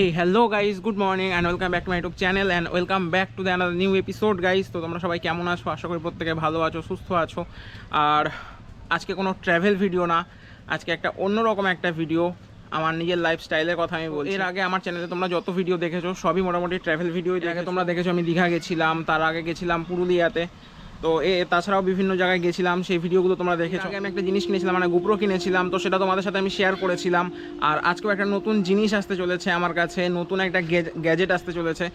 Hey, hello guys, good morning and welcome back to my YouTube channel and welcome back to the another new episode guys। তো তোমরা সবাই কেমন আছো? আশা করি প্রত্যেকে ভালো আছো, সুস্থ আছো। আর আজকে কোনো ট্রাভেল ভিডিও না, আজকে একটা অন্যরকম একটা ভিডিও। আমার নিজের লাইফস্টাইলের কথা আমি বলছি। এর আগে আমার চ্যানেলে তোমরা যত ভিডিও দেখেছো সবই মোটামুটি ট্রাভেল ভিডিও। আগে তোমরা দেখেছো আমি দীঘা গেছিলাম, তার আগে গেছিলাম পুরুলিয়াতে। তো তাছাড়াও বিভিন্ন জায়গায় গেছিলাম, সেই ভিডিওগুলো তোমরা দেখেছো। আগে আমি একটা জিনিস কিনেছিলাম, মানে গোপ্রো কিনেছিলাম, তো সেটা তোমাদের সাথে আমি শেয়ার করেছিলাম। আর আজকেও একটা নতুন জিনিস আসতে চলেছে আমার কাছে, নতুন একটা গ্যাজেট আসতে চলেছে,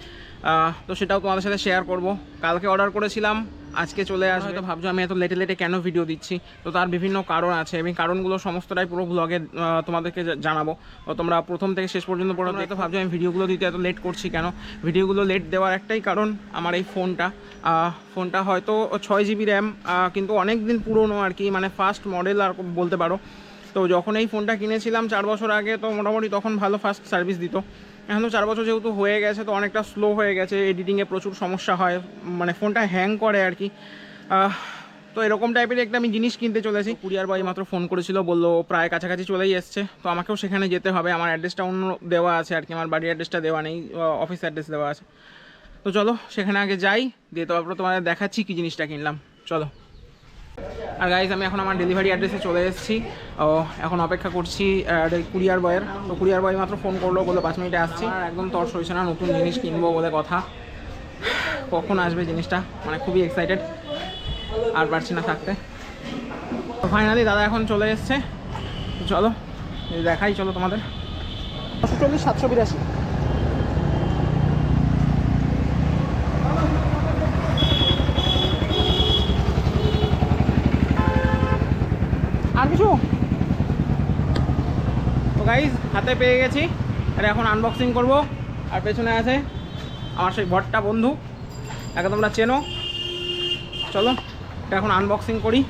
তো সেটাও তোমাদের সাথে শেয়ার করব। কালকে অর্ডার করেছিলাম, আজকে চলে আসবে। হয়তো ভাবছো আমি এত লেটে লেটে কেন ভিডিও দিচ্ছি, তো তার বিভিন্ন কারণ আছে। এবং কারণগুলো সমস্তটাই পুরো ব্লগে তোমাদেরকে জানাবো। তোমরা প্রথম থেকে শেষ পর্যন্ত পড়ো। তো ভাবছো আমি ভিডিওগুলো দিতে এত লেট করছি কেন। ভিডিওগুলো লেট দেওয়ার একটাই কারণ, আমার এই ফোনটা হয়তো 6 GB র্যাম, কিন্তু অনেক দিন পুরনো আর কি, মানে ফার্স্ট মডেল আর বলতে পারো। তো যখন এই ফোনটা কিনেছিলাম 4 বছর আগে, তো মোটামুটি তখন ভালো ফাস্ট সার্ভিস দিত। এখন তো 4 বছর যেহেতু হয়ে গেছে, তো অনেকটা স্লো হয়ে গেছে, এডিটিংয়ে প্রচুর সমস্যা হয়, মানে ফোনটা হ্যাং করে আর কি। তো এরকম টাইপের একটা আমি জিনিস কিনতে চলেছি। কুরিয়ার বয় মাত্র ফোন করেছিল, বললো প্রায় কাছাকাছি চলেই এসছে। তো আমাকেও সেখানে যেতে হবে, আমার অ্যাড্রেসটা অন্য দেওয়া আছে আর কি, আমার বাড়ির অ্যাড্রেসটা দেওয়া নেই, অফিস অ্যাড্রেস দেওয়া আছে। তো চলো সেখানে আগে যাই, দিয়ে তারপর তোমাদের দেখাচ্ছি কী জিনিসটা কিনলাম। চলো। আর গাইজ আমি এখন আমার ডেলিভারি অ্যাড্রেসে চলে এসেছি, এখন অপেক্ষা করছি কুরিয়ার বয়ের। তো কুরিয়ার বয় মাত্র ফোন করলো, বলে 5 মিনিটে আসছি। আর একদম তর সইছে না, নতুন জিনিস কিনবো বলে কথা। কখন আসবে জিনিসটা, মানে খুবই এক্সাইটেড, আর পারছি না থাকতে। তো ফাইনালি দাদা এখন চলে এসছে। চলো দেখাই, চলো তোমাদের। 540 782 আর কিছু। তো গাইজ হাতে পেয়ে গেছি, আর এখন আনবক্সিং করব। আর পেছনে আছে আমার সেই ভট্টা বন্ধু, একে তোমরা চেনো। চলো এটা এখন আনবক্সিং করি।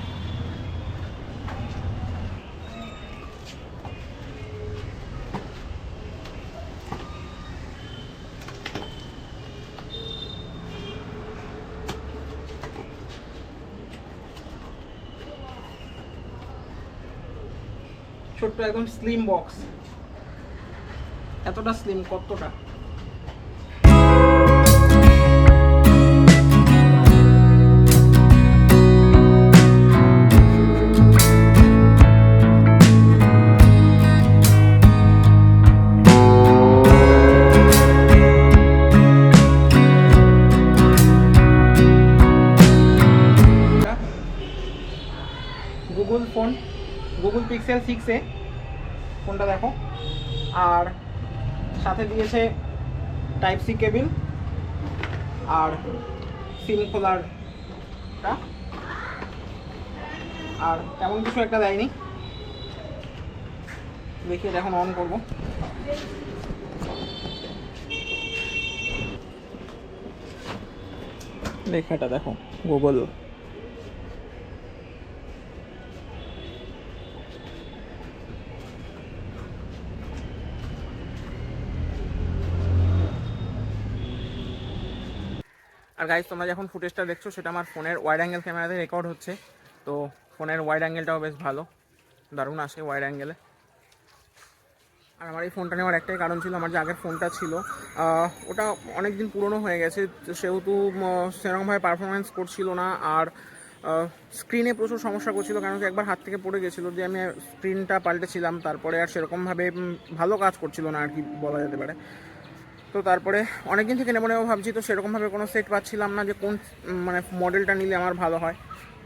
ছোট্ট একদম স্লিম বক্স, এতটা স্লিম, কতটা। Google phone, Google pixel 6a ফোনটা দেখো। আর সাথে দিয়েছে টাইপ সি কেবিল আর সিম খোলার, আর তেমন কিছু একটা দেয়নি। দেখি এটা এখন অন করবো। লেখাটা দেখো, গুগল। আর গাইজ তোমরা যখন ফুটেজটা দেখছো, সেটা আমার ফোনের ওয়াইড অ্যাঙ্গেল ক্যামেরাতে রেকর্ড হচ্ছে। তো ফোনের ওয়াইড অ্যাঙ্গেলটাও বেশ ভালো, দারুণ আসে ওয়াইড অ্যাঙ্গেলে। আর আমার এই ফোনটা নেওয়ার একটাই কারণ ছিল, আমার যে আগের ফোনটা ছিল ওটা অনেক দিন পুরনো হয়ে গেছে, সেহেতু সেরকমভাবে পারফরমেন্স করছিল না। আর স্ক্রিনে প্রচুর সমস্যা করছিল, কারণ কি একবার হাত থেকে পড়ে গেছিলো, দিয়ে আমি স্ক্রিনটা পাল্টেছিলাম, তারপরে আর সেরকমভাবে ভালো কাজ করছিল না আর কি বলা যেতে পারে। তো তারপরে অনেকদিন থেকে নেবো ভাবছি, তো সেরকমভাবে কোনো সেট পাচ্ছিলাম না যে কোন মানে মডেলটা নিলে আমার ভালো হয়।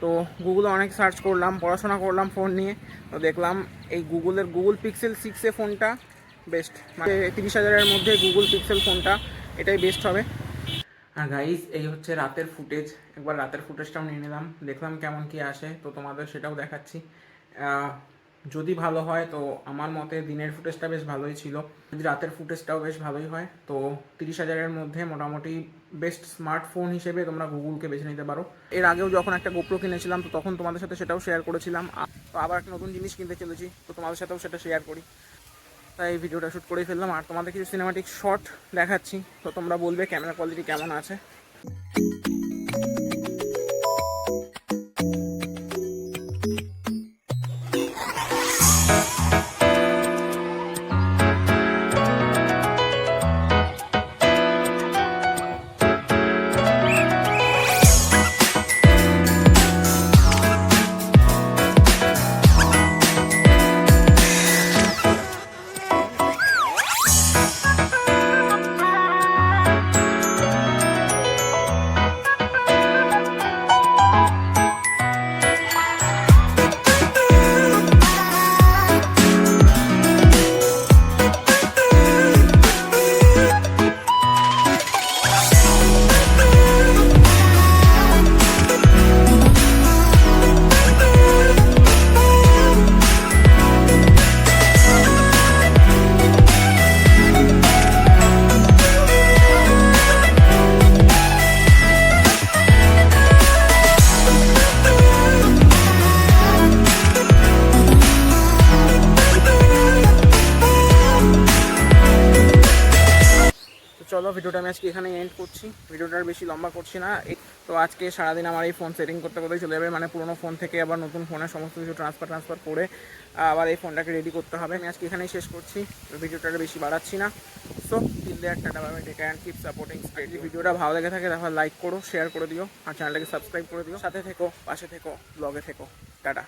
তো গুগলে অনেক সার্চ করলাম, পড়াশোনা করলাম ফোন নিয়ে, তো দেখলাম এই গুগল পিক্সেল 6a ফোনটা বেস্ট, মানে 30,000-এর মধ্যে গুগল পিক্সেল ফোনটা এটাই বেস্ট হবে। আর গাইজ এই হচ্ছে রাতের ফুটেজ, একবার রাতের ফুটেজটাও নিয়ে নিলাম, দেখলাম কেমন কি আসে, তো তোমাদের সেটাও দেখাচ্ছি। যদি ভালো হয় তো আমার মতে দিনের ফুটেজটা বেশ ভালোই ছিল, যদি রাতের ফুটেজটাও বেশ ভালোই হয়, তো 30,000-এর মধ্যে মোটামুটি বেস্ট স্মার্টফোন হিসেবে তোমরা গুগলকে বেছে নিতে পারো। এর আগেও যখন একটা গোপ্রো কিনেছিলাম, তো তখন তোমাদের সাথে সেটাও শেয়ার করেছিলাম। তো আবার একটা নতুন জিনিস কিনতে চলেছি, তো তোমাদের সাথেও সেটা শেয়ার করি, তাই এই ভিডিওটা শ্যুট করেই ফেললাম। আর তোমাদের কিছু সিনেমাটিক শট দেখাচ্ছি, তো তোমরা বলবে ক্যামেরা কোয়ালিটি কেমন আছে। চলো ভিডিওটা আমি আজকে এখানে এন্ড করছি, ভিডিওটা আর বেশি লম্বা করছি না। তো আজকে সারাদিন আমার এই ফোন সেটিং করতে করতেই চলে যাবে, মানে পুরোনো ফোন থেকে আবার নতুন ফোনে সমস্ত কিছু ট্রান্সফার করে আবার এই ফোনটাকে রেডি করতে হবে। আমি আজকে এখানেই শেষ করছি, ভিডিওটা আর বেশি বাড়াচ্ছি না। So till there, tata bye bye, take care and keep supporting steady. ভিডিওটা ভালো লেগে থাকে তাহলে লাইক করো, শেয়ার করে দিও আর চ্যানেলটাকে সাবস্ক্রাইব করে দিও। সাথে থেকো, পাশে থেকো, ব্লগে থেকো। টাটা।